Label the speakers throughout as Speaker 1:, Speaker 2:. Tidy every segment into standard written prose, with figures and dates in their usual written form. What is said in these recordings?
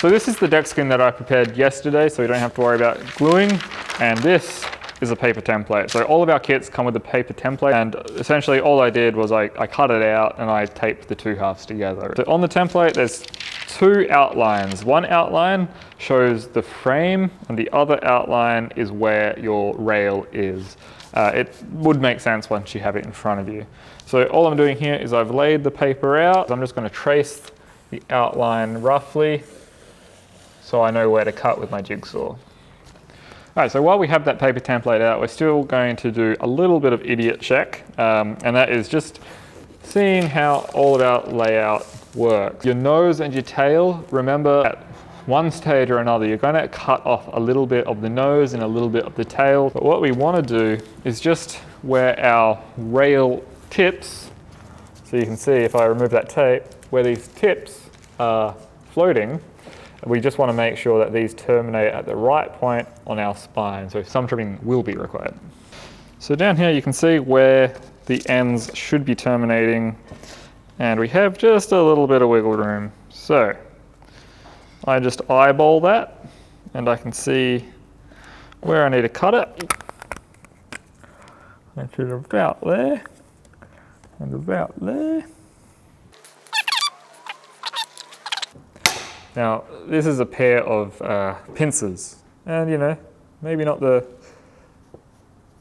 Speaker 1: So this is the deck skin that I prepared yesterday, so we don't have to worry about gluing. And this is a paper template. So all of our kits come with a paper template, and essentially all I did was I cut it out and I taped the two halves together. So on the template, there's two outlines. One outline shows the frame and the other outline is where your rail is. It would make sense once you have it in front of you. So all I'm doing here is I've laid the paper out. I'm just going to trace the outline roughly so I know where to cut with my jigsaw. All right, so while we have that paper template out, we're still going to do a little bit of idiot check, and that is just seeing how all of our layout works. Your nose and your tail, remember at one stage or another, you're going to cut off a little bit of the nose and a little bit of the tail. But what we want to do is just where our rail tips, so you can see if I remove that tape, where these tips are floating, we just want to make sure that these terminate at the right point on our spine, so some trimming will be required. So down here you can see where the ends should be terminating, and we have just a little bit of wiggle room. So I just eyeball that and I can see where I need to cut it. Which is about there and about there. Now, this is a pair of pincers, and you know, maybe not the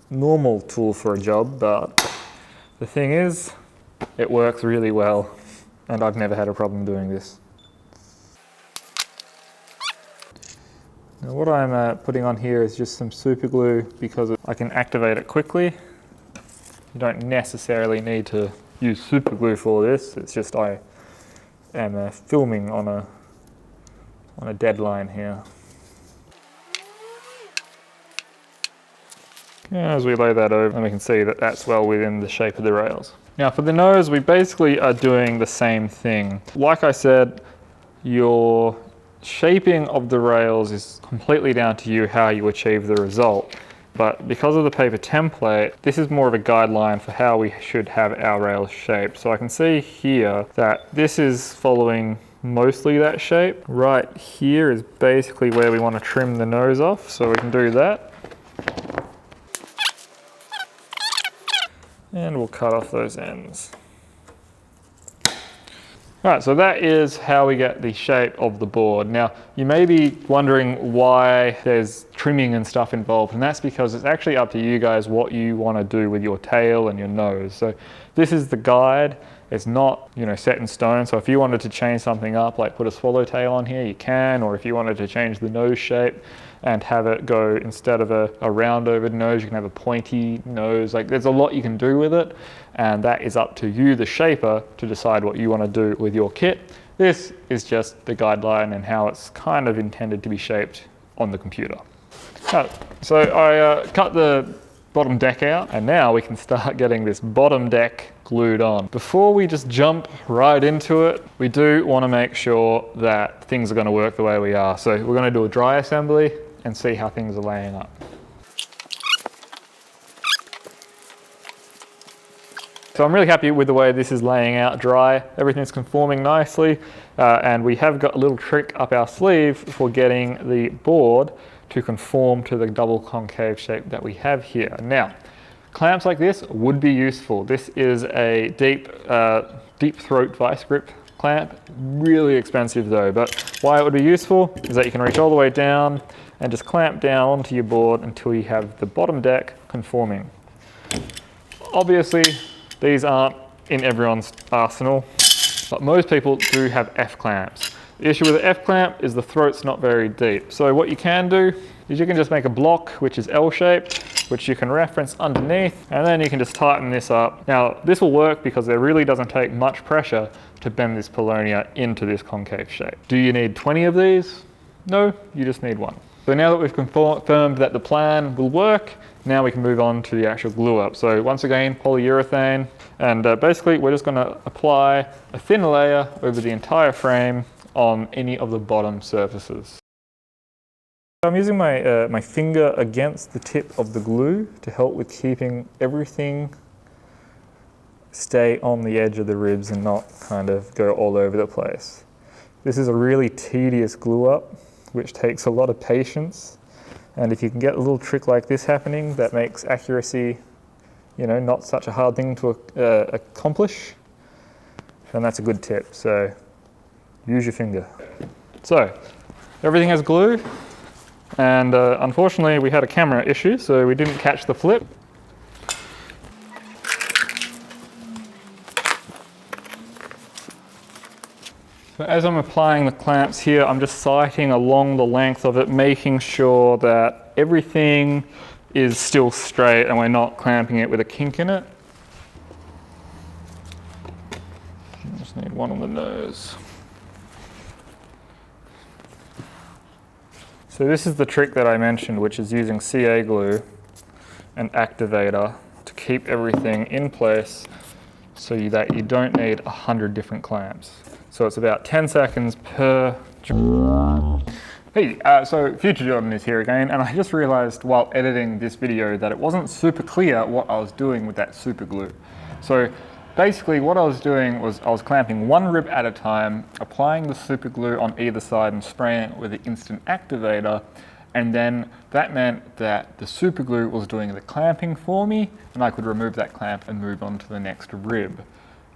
Speaker 1: normal tool for a job, but the thing is, it works really well, and I've never had a problem doing this. Now, what I'm putting on here is just some super glue because I can activate it quickly. You don't necessarily need to use super glue for this, it's just I am filming on a deadline here. As we lay that over, and we can see that that's well within the shape of the rails. Now for the nose, we basically are doing the same thing. Like I said, your shaping of the rails is completely down to you how you achieve the result. But because of the paper template, this is more of a guideline for how we should have our rails shaped. So I can see here that this is following mostly that shape. Right here is basically where we want to trim the nose off, so we can do that. And we'll cut off those ends. All right, so that is how we get the shape of the board. Now, you may be wondering why there's trimming and stuff involved, and that's because it's actually up to you guys what you want to do with your tail and your nose. So this is the guide. It's not, you know, set in stone. So if you wanted to change something up, like put a swallowtail on here, you can. Or if you wanted to change the nose shape and have it go, instead of a round over nose, you can have a pointy nose. Like there's a lot you can do with it. And that is up to you, the shaper, to decide what you want to do with your kit. This is just the guideline and how it's kind of intended to be shaped on the computer. So I cut the bottom deck out, and now we can start getting this bottom deck glued on. Before we just jump right into it, we do want to make sure that things are going to work the way we are. So we're going to do a dry assembly and see how things are laying up. So I'm really happy with the way this is laying out dry. Everything's conforming nicely, and we have got a little trick up our sleeve for getting the board to conform to the double concave shape that we have here. Now, clamps like this would be useful. This is a deep throat vice grip clamp, really expensive though, but why it would be useful is that you can reach all the way down and just clamp down onto your board until you have the bottom deck conforming. Obviously, these aren't in everyone's arsenal, but most people do have F-clamps. The issue with the F-clamp is the throat's not very deep. So what you can do is you can just make a block which is L-shaped, which you can reference underneath, and then you can just tighten this up. Now, this will work because there really doesn't take much pressure to bend this Polonia into this concave shape. Do you need 20 of these? No, you just need one. So now that we've confirmed that the plan will work, now we can move on to the actual glue up. So once again, polyurethane, and basically we're just going to apply a thin layer over the entire frame on any of the bottom surfaces. I'm using my finger against the tip of the glue to help with keeping everything stay on the edge of the ribs and not kind of go all over the place. This is a really tedious glue up, which takes a lot of patience. And if you can get a little trick like this happening, that makes accuracy, you know, not such a hard thing to accomplish, then that's a good tip. So use your finger. So everything has glue, and unfortunately we had a camera issue, so we didn't catch the flip. So as I'm applying the clamps here, I'm just sighting along the length of it, making sure that everything is still straight and we're not clamping it with a kink in it. I just need one on the nose. So this is the trick that I mentioned, which is using CA glue and activator to keep everything in place so that you don't need 100 different clamps. So it's about 10 seconds per. Hey, so Future Jordan is here again, and I just realized while editing this video that it wasn't super clear what I was doing with that super glue. So basically what I was doing was I was clamping one rib at a time, applying the super glue on either side and spraying it with the instant activator, and then that meant that the super glue was doing the clamping for me, and I could remove that clamp and move on to the next rib.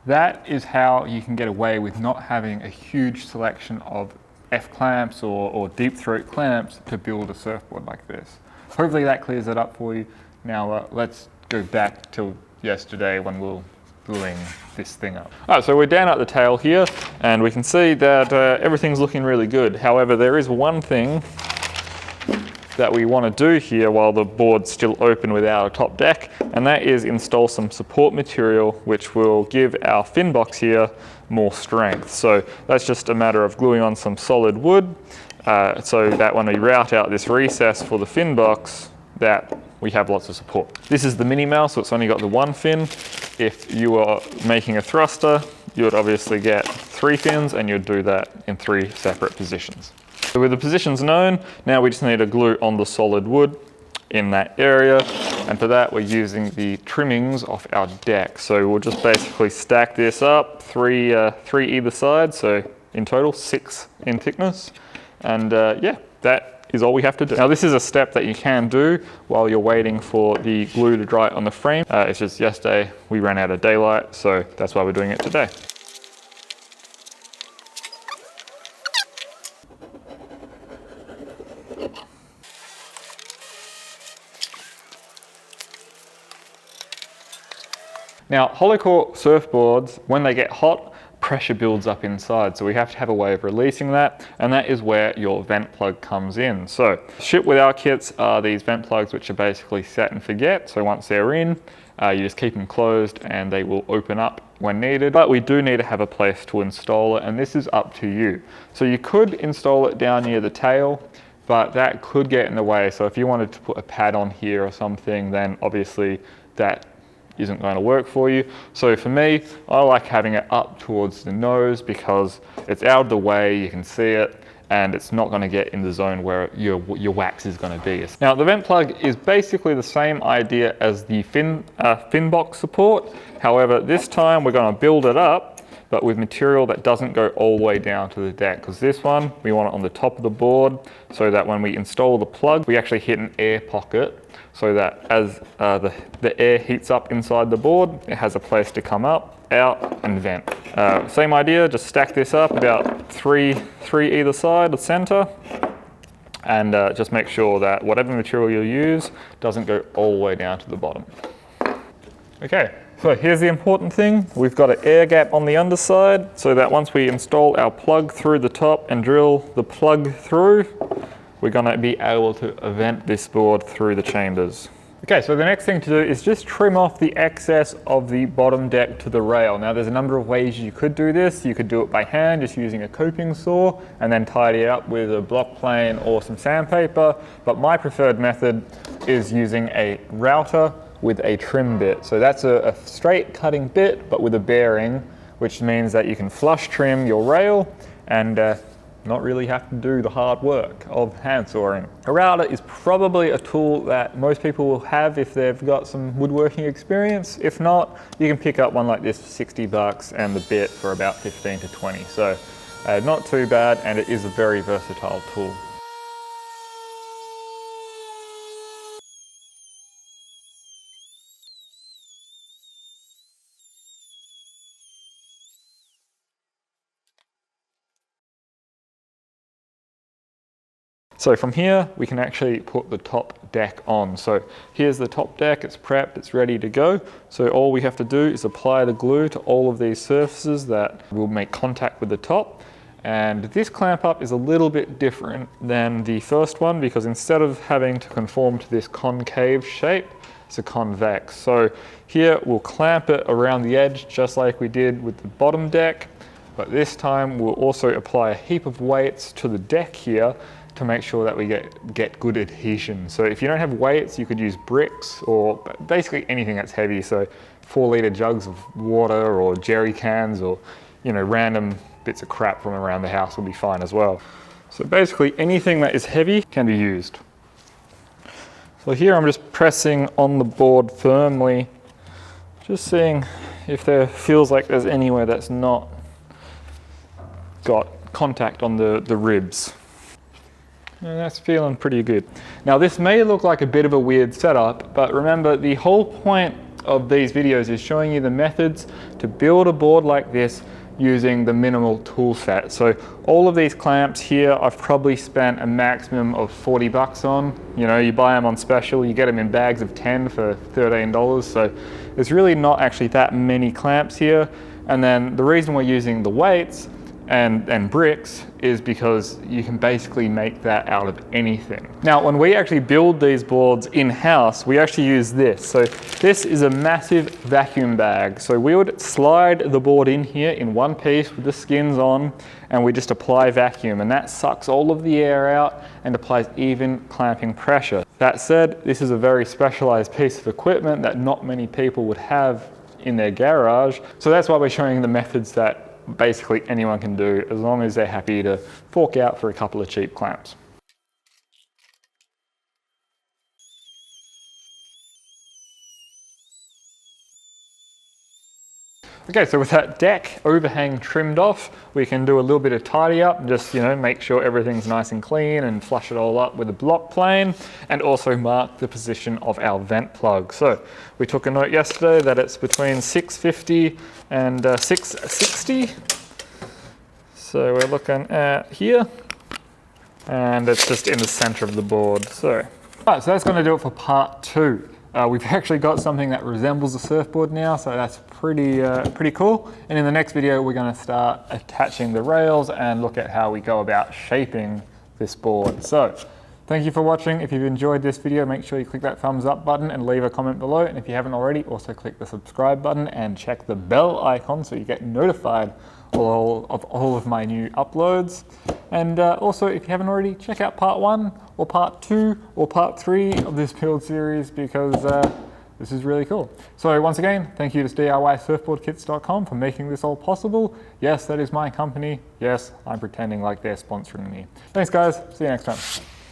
Speaker 1: That is how you can get away with not having a huge selection of F clamps or deep throat clamps to build a surfboard like this. Hopefully that clears it up for you. Now let's go back to yesterday when we were gluing this thing up. Alright, so we're down at the tail here, and we can see that everything's looking really good. However, there is one thing that we want to do here while the board's still open without a top deck, and that is install some support material which will give our fin box here more strength. So that's just a matter of gluing on some solid wood so that when we route out this recess for the fin box, that we have lots of support. This is the Mini Mouse, so it's only got the one fin. If you are making a thruster, you would obviously get 3 fins, and you'd do that in 3 separate positions. So with the positions known, now we just need to glue on the solid wood in that area, and for that we're using the trimmings off our deck. So we'll just basically stack this up, three either side, so in total 6 in thickness, and yeah, that is all we have to do. Now this is a step that you can do while you're waiting for the glue to dry on the frame. It's just yesterday we ran out of daylight, so that's why we're doing it today. Now, hollow core surfboards, when they get hot, pressure builds up inside, so we have to have a way of releasing that, and that is where your vent plug comes in. So, shipped with our kits are these vent plugs which are basically set and forget, so once they're in, you just keep them closed and they will open up when needed. But we do need to have a place to install it, and this is up to you. So you could install it down near the tail, but that could get in the way. So if you wanted to put a pad on here or something, then obviously that isn't going to work for you. So for me, I like having it up towards the nose because it's out of the way, you can see it, and it's not going to get in the zone where your wax is going to be. Now the vent plug is basically the same idea as the fin box support. However, this time we're going to build it up, but with material that doesn't go all the way down to the deck, because this one, we want it on the top of the board so that when we install the plug, we actually hit an air pocket so that as the air heats up inside the board, it has a place to come up, out, and vent. Same idea, just stack this up about three either side, the center, and just make sure that whatever material you use doesn't go all the way down to the bottom. Okay, so here's the important thing. We've got an air gap on the underside so that once we install our plug through the top and drill the plug through, we're going to be able to vent this board through the chambers. Okay, so the next thing to do is just trim off the excess of the bottom deck to the rail. Now there's a number of ways you could do this. You could do it by hand, just using a coping saw, and then tidy it up with a block plane or some sandpaper. But my preferred method is using a router with a trim bit. So that's a straight cutting bit, but with a bearing, which means that you can flush trim your rail and not really have to do the hard work of hand sawing. A router is probably a tool that most people will have if they've got some woodworking experience. If not, you can pick up one like this for 60 bucks and the bit for about 15 to 20. So Not too bad, and it is a very versatile tool. So from here, we can actually put the top deck on. So here's the top deck, it's prepped, it's ready to go. So all we have to do is apply the glue to all of these surfaces that will make contact with the top. And this clamp up is a little bit different than the first one because instead of having to conform to this concave shape, it's a convex. So here we'll clamp it around the edge just like we did with the bottom deck. But this time we'll also apply a heap of weights to the deck here to make sure that we get good adhesion. So if you don't have weights, you could use bricks or basically anything that's heavy. So 4-litre jugs of water or jerry cans or, you know, random bits of crap from around the house will be fine as well. So basically anything that is heavy can be used. So here I'm just pressing on the board firmly, just seeing if there feels like there's anywhere that's not got contact on the ribs. And that's feeling pretty good. Now this may look like a bit of a weird setup, but remember the whole point of these videos is showing you the methods to build a board like this using the minimal tool set. So all of these clamps here, I've probably spent a maximum of 40 bucks on. You know, you buy them on special, you get them in bags of 10 for $13. So there's really not actually that many clamps here. And then the reason we're using the weights and bricks is because you can basically make that out of anything. Now, when we actually build these boards in-house, we actually use this. So this is a massive vacuum bag. So we would slide the board in here in one piece with the skins on, and we just apply vacuum, and that sucks all of the air out and applies even clamping pressure. That said, this is a very specialized piece of equipment that not many people would have in their garage. So that's why we're showing the methods that basically anyone can do as long as they're happy to fork out for a couple of cheap clamps. Okay, so with that deck overhang trimmed off, we can do a little bit of tidy up and just, you know, make sure everything's nice and clean and flush it all up with a block plane, and also mark the position of our vent plug. So we took a note yesterday that it's between 650 and 660. So we're looking at here, and it's just in the center of the board. So that's going to do it for part 2. We've actually got something that resembles a surfboard now, so that's pretty cool. And in the next video, we're going to start attaching the rails and look at how we go about shaping this board. So thank you for watching. If you've enjoyed this video, make sure you click that thumbs up button and leave a comment below. And if you haven't already, also click the subscribe button and check the bell icon so you get notified of all of my new uploads. And also, if you haven't already, check out part 1 or part 2 or part 3 of this build series, because this is really cool. So once again, thank you to DIYsurfboardkits.com for making this all possible. Yes, that is my company. Yes, I'm pretending like they're sponsoring me. Thanks guys, see you next time.